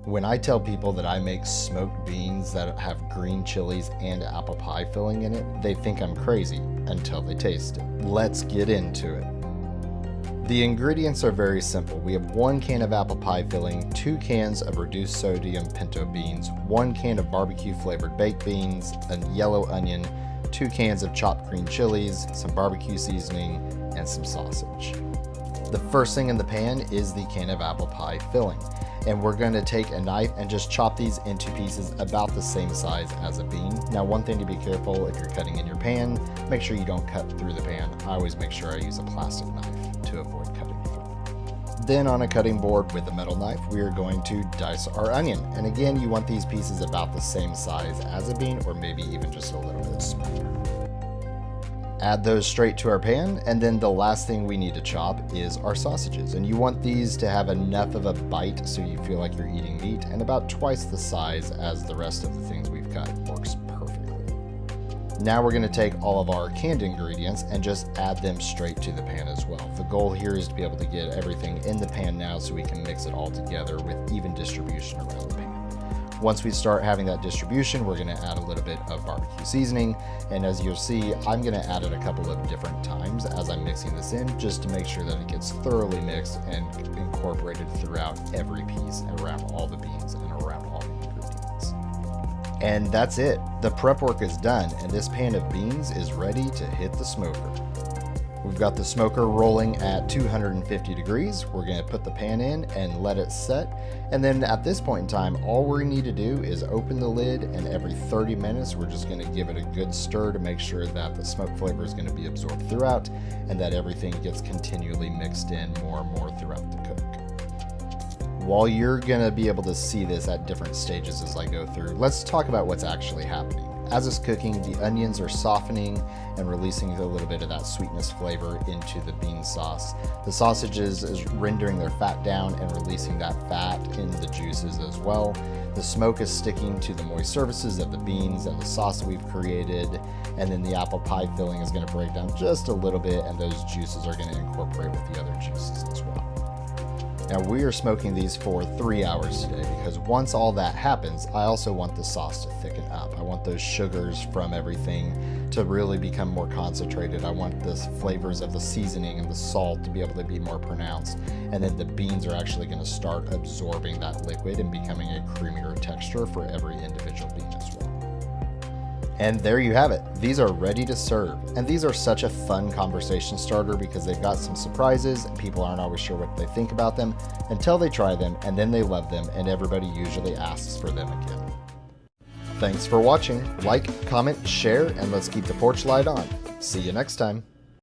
When I tell people that I make smoked beans that have green chilies and apple pie filling in it, they think I'm crazy until they taste it. Let's get into it. The ingredients are very simple. We have 1 can of apple pie filling, 2 cans of reduced sodium pinto beans, 1 can of barbecue flavored baked beans, a yellow onion, 2 cans of chopped green chilies, some barbecue seasoning, and some sausage. The first thing in the pan is the can of apple pie filling. And we're going to take a knife and just chop these into pieces about the same size as a bean. Now, one thing to be careful if you're cutting in your pan, make sure you don't cut through the pan. I always make sure I use a plastic knife to avoid cutting through. Then on a cutting board with a metal knife, we are going to dice our onion. And again, you want these pieces about the same size as a bean, or maybe even just a little bit smaller. Add those straight to our pan, and then the last thing we need to chop is our sausages. And you want these to have enough of a bite so you feel like you're eating meat, and about twice the size as the rest of the things we've cut. Works perfectly. Now we're going to take all of our canned ingredients and just add them straight to the pan as well. The goal here is to be able to get everything in the pan now so we can mix it all together with even distribution around the pan. Once we start having that distribution, we're going to add a little bit of barbecue seasoning. And as you'll see, I'm going to add it a couple of different times as I'm mixing this in, just to make sure that it gets thoroughly mixed and incorporated throughout every piece and around all the beans and around all the ingredients. And that's it. The prep work is done, and this pan of beans is ready to hit the smoker. We've got the smoker rolling at 250 degrees. We're going to put the pan in and let it set. And then at this point in time, all we need to do is open the lid, and every 30 minutes, we're just going to give it a good stir to make sure that the smoke flavor is going to be absorbed throughout and that everything gets continually mixed in more and more throughout the cook. While you're going to be able to see this at different stages as I go through, let's talk about what's actually happening. As it's cooking, the onions are softening and releasing a little bit of that sweetness flavor into the bean sauce. The sausages is rendering their fat down and releasing that fat in the juices as well. The smoke is sticking to the moist surfaces of the beans and the sauce that we've created. And then the apple pie filling is going to break down just a little bit, and those juices are going to incorporate with the other juices as well. Now we are smoking these for 3 hours today because once all that happens, I also want the sauce to thicken up. I want those sugars from everything to really become more concentrated. I want the flavors of the seasoning and the salt to be able to be more pronounced. And then the beans are actually going to start absorbing that liquid and becoming a creamier texture for every individual bean as well. And there you have it. These are ready to serve. And these are such a fun conversation starter because they've got some surprises and people aren't always sure what they think about them until they try them, and then they love them, and everybody usually asks for them again. Thanks for watching. Like, comment, share, and let's keep the porch light on. See you next time.